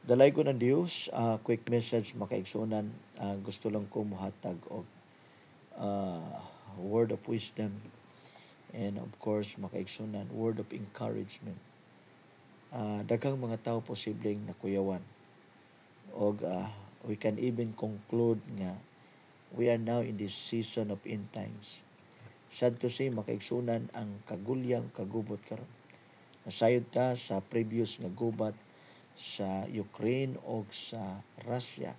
Dalay ko ng Dios, quick message makaigsunan, gusto lang ko mohatag og word of wisdom and of course makaigsunan word of encouragement. Daghang mga tao posibleng nakuyawan og we can even conclude nga we are now in this season of end times. Sad to say makaigsunan ang kagulyang kagubot karon. Nasayod ta sa previous nga gubat sa Ukraine o sa Russia.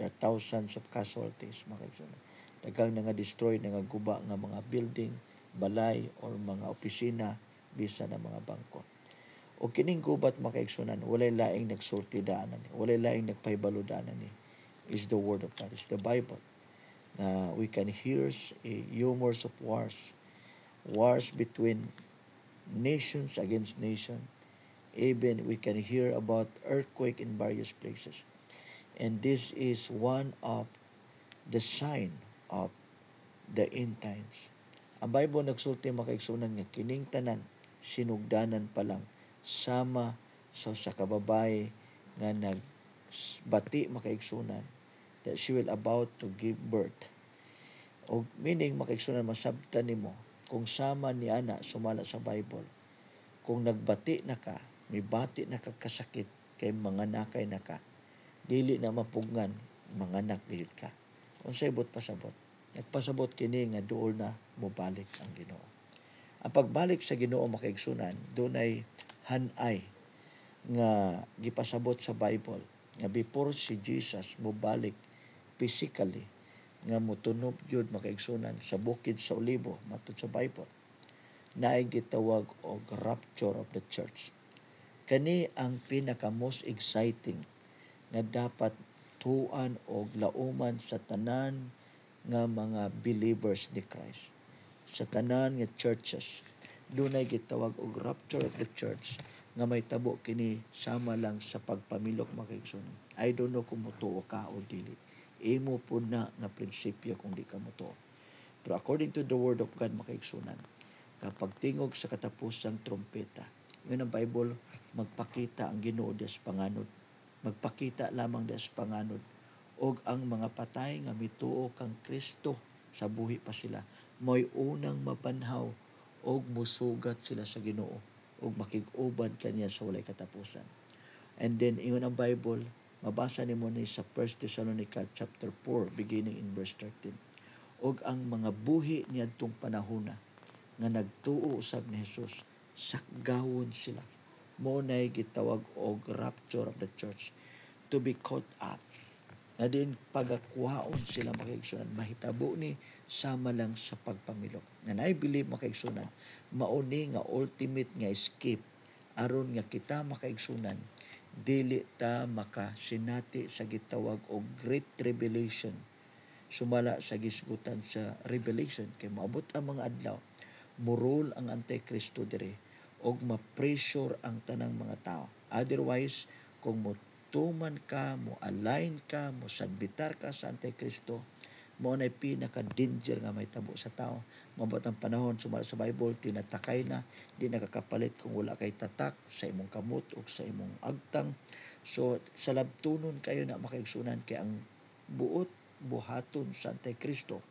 There are thousands of casualties, makaigsunan. Daghang nga destroy nga guba nga mga building, balay or mga opisina bisan na mga bangko. O kining gubat makaigsunan, walay laing nagsulti daanan ni, walay laing nagpahibalo daanan ni. Is the word of God, is the Bible. We can hear rumors of wars between nations against nation. Even we can hear about earthquake in various places. And this is one of the sign of the end times. Ang Bible nagsulti makaigsunan nga kining tanan sinugdanan pa lang sama sa kababay nga nagbati makaigsunan that she will about to give birth. O meaning makaigsunan masabtan nimo kung sama ni ana sumala sa Bible. Kung nagbati na ka, may bati na kasakit kay mga nakay na ka, dili na mapugngan manganak gid ka. Unsay but pasabot? Nagpasabot kini nga duol na mobalik ang Ginoo. Ang pagbalik sa Ginoo makaigsunan, dunay hanay nga gipasabot sa Bible nga before si Jesus mobalik physically nga motunob gyud makaigsunan sa bukid sa Olibo matud sa Bible, naay gitawag og rapture of the church. Kani ang pinaka most exciting nga dapat tuan og lauman sa tanan nga mga believers ni Christ. Sa tanan nga churches, dunay gitawag og rapture of the church nga may tabo kini sama lang sa pagpamilok makaigsunan. I don't know kung motuo ka o dili. Imo po na nga prinsipyo kung di ka motuo. Pero according to the word of God makaigsunan, kapag tingog sa katapusang trompeta, yun ang Bible, magpakita ang Ginoo des panganod. Magpakita lamang des panganod og ang mga patay nga mituo kang Kristo sa buhi pa sila, mo'y unang mabanhaw og musugat sila sa Ginoo og makig-uban kaniya sa walay katapusan. And then ingon ang Bible, mabasa nimo ni sa 1 Thessalonica chapter 4 beginning in verse 13. Og ang mga buhi niadtong panahona nga nagtuo usab ni Jesus, sakgawon sila. Mo nay gitawag og rapture of the church, to be caught up. Na din pagakuhaon sila makaigsunan, mahitabo ni sama lang sa pagpamilok. And I believe makaigsunan, mauni nga ultimate nga escape aron nga kita makaigsunan dili ta makasinati sa gitawag og great tribulation, sumala sa gisgutan sa Revelation kay maabot ang mga adlaw murul ang Antikristo dire og ma-pressure ang tanang mga tao. Otherwise, kung tuman ka, mo align ka, mo sadbitar ka sa Antikristo, mo na pinaka-danger nga may tabo sa tao. Mabot ang panahon, sumala sa Bible, tinatakay na, di nakakapalit kung wala kay tatak sa imong kamot o sa imong agtang. So, sa labtunon kayo na makaigsunan kay ang buot buhaton sa Antikristo.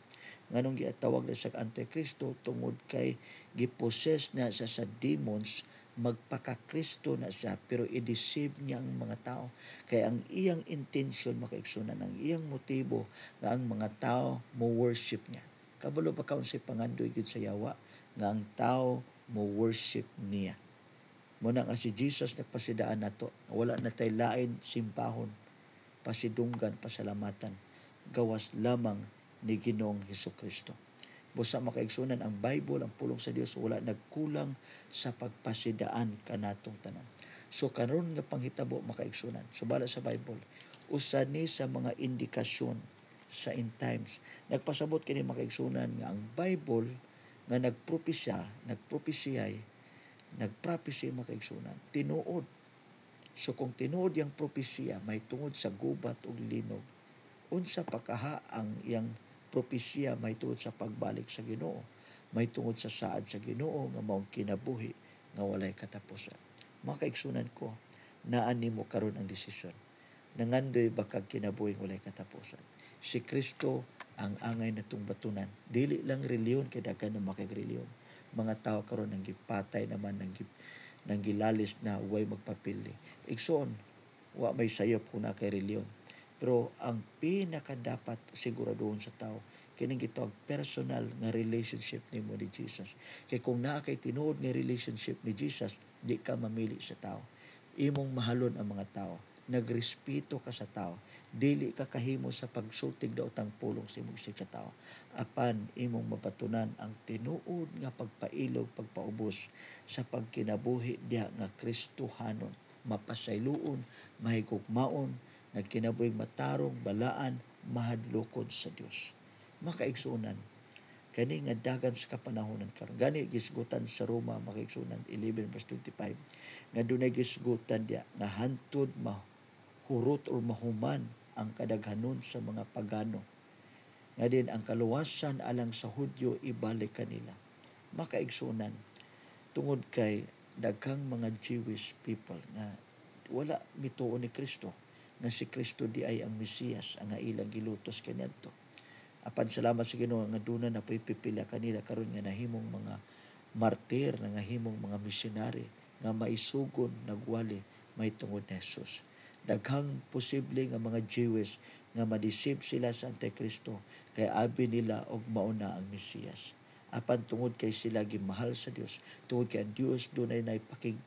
Nganong giatawag na sa Antikristo tungod kay giposes na siya sa demons, magpaka-Kristo na siya pero i-deceive niya ang mga tao. Kaya ang iyang intention makaigsunan, ang iyang motibo nga ang mga tao mo worship niya. Kabalo pa kaon si pangandoy gid sa yawa nga ang tao mo worship niya. Muna nga si Jesus nagpasidaan nato, wala na tay lain simpahon, pasidunggan, pasalamatan, gawas lamang ni Ginoong Hesukristo. Busa makaigsunan ang Bible, ang pulong sa Dios, wala nagkulang sa pagpasidaan kanatong tanan. So karon nga panghitabo makaigsunan, subala sa Bible, usa ni sa mga indikasyon sa end times. Nagpasabot kini makaigsunan nga ang Bible nga nagpropesiyay, nagpropesy makaigsunan, tinuod. So kung tinuod yang propesya, may tungod sa gubat ug linog, unsa pakaha ang yang propesya may tungod sa pagbalik sa Ginoo, may tungod sa saad sa Ginoo nga maong kinabuhi nga walay katapusan. Makaigsunan ko, naan nimo karon ang desisyon. nangandoy bakag kinabuhing walay katapusan. Si Kristo ang angay natong batunan. Dili lang reliyon kay daghan na makig-reliyon. Mga tao karon nang gipatay naman nang gilalis na way magpapili. Igsoon, wa may sayop kung na kay reliyon. Pero ang pinaka dapat siguraduhon sa tao kining gitawag personal nga relationship nimo ni Jesus. Kay kung naa kay tinuod nga relationship ni Jesus, di ka mamili sa tao. Imong mahalon ang mga tao. Nagrespeto ka sa tao. Dili ka kahimo sa pagsultig daotang pulong sa imong sa tao. Apan imong mapatunan ang tinuod nga pagpailog, pagpaubos sa pagkinabuhi diha nga Kristohanon. Mapasayloon, mahigugmaon, nagkinabuhing matarong, balaan, mahadlokod sa Dios. Makaigsunan, kani nga dagan sa kapanahonan karon. Gani gisgutan sa Roma makaigsunan 11 verse 25 nga dunay gisgutan diya nga hantud mahurot or mahuman ang kadaghanon sa mga pagano. Nga din ang kaluwasan alang sa Hudyo ibalik kanila. Makaigsunan tungod kay daghang mga Jewish people nga wala mituo ni Kristo nga si Kristo di ay ang Mesiyas ang ilang gilutos kaniadto. Apan salamat sa Ginoo nga duna na pipila kanila karon nga nahimong mga martir, nga nahimong mga misyonary nga maisugon nagwali may tungod ni Jesus. Daghang posible nga mga Jewish nga madisip sila sa Antikristo kay abi nila og mauna ang Mesiyas. Apan tungod kay sila gimahal sa Dios, tungod kay ang Dios dunay naipakig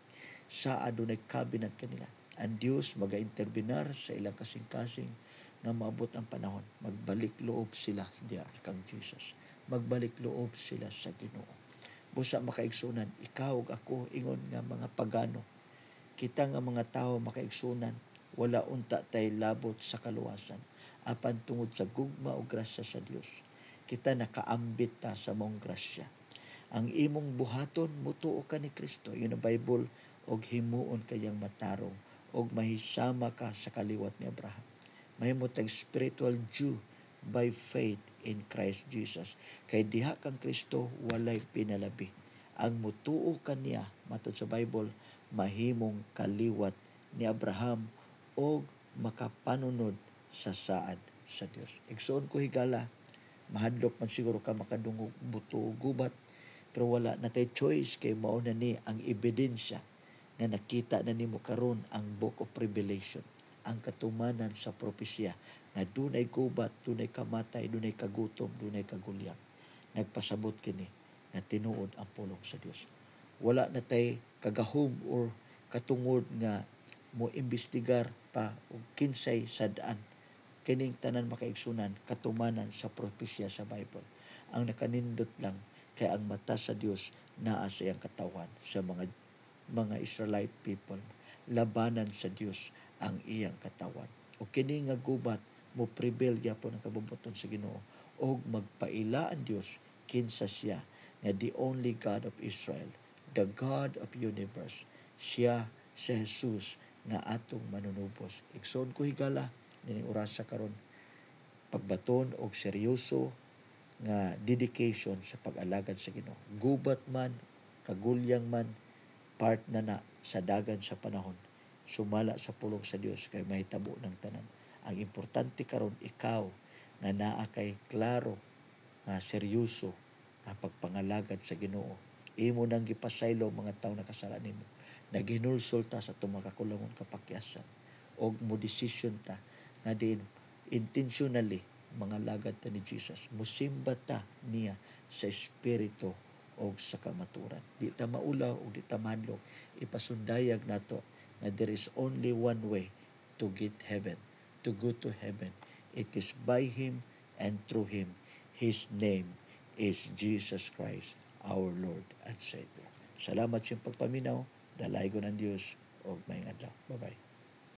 saa dunay kabinet kanila. Ang Dios maga-interbenar sa ilang kasing-kasing nga maabot ang panahon, magbalik loob sila diya kang Jesus. Magbalik loob sila sa Ginoo. Busa makaigsunan, ikaw ug ako ingon nga mga pagano. Kita nga mga tao makaigsunan, wala unta tay labot sa kaluwasan. Apan tungod sa gugma ug grasya sa Dios, kita nakaambit ta sa mong grasya. Ang imong buhaton mutuo ka ni Kristo. Yun ang Bible, og himuon kayang matarong og mahisama ka sa kaliwat ni Abraham. Mahimong tag spiritual Jew by faith in Christ Jesus. Kay diha kang Kristo walay pinalabi. Ang mutuo kaniya matod sa Bible mahimong kaliwat ni Abraham og makapanunod sa saad sa Dios. Igsoon ko higala, mahadlok man siguro ka makadungog buto gubat, pero wala na tay choice kay mao na ni ang ebidensya nga nakita na nimo karon ang Book of Revelation, ang katumanan sa propesya nga dunay gubat, dunay kamatay, dunay kagutom, dunay kagulyak. Nagpasabot kini nga tinuod ang pulong sa Dios. Wala na tay kagahom or katungod nga mo imbestigar pa og kinsay sad-an. Kining tanan makaigsunan katumanan sa propesya sa Bible. Ang nakanindot lang kay ang mata sa Dios naa sa iyang katawan sa mga Israelite people. Labanan sa Dios ang iyang katawan. O kini nga gubat mo prevail gyapon ang kabubuton sa Ginoo og magpaila ang Dios kinsa siya nga the only God of Israel, the God of universe. Siya si Jesus nga atong manunubos. Igsoon ko higala nining oras sa karon pagbaton og seryoso nga dedication sa pag-alagad sa Ginoo. Gubat man, kagulyang man, part na sa dagan sa panahon. Sumala sa pulong sa Dios kay mahitabo ng tanan. Ang importante karon ikaw nga naa kay klaro nga seryoso nga pagpangalagad sa Ginoo. Imo nang gipasaylo mga tawo nakasala nimo. Naghinulsol ta sa tumakakulangon kapakyasan og mo decision ta nga din intentionally mga lagad ta ni Jesus. Musimba ta niya sa espiritu o sa kamaturan. Di ta maulaw o di ta manlog. Ipasundayag nato na there is only one way to get heaven, to go to heaven. It is by Him and through Him. His name is Jesus Christ, our Lord and Savior. Salamat sa pagpaminaw. Dalay ko ng Diyos o may adlaw. Bye-bye.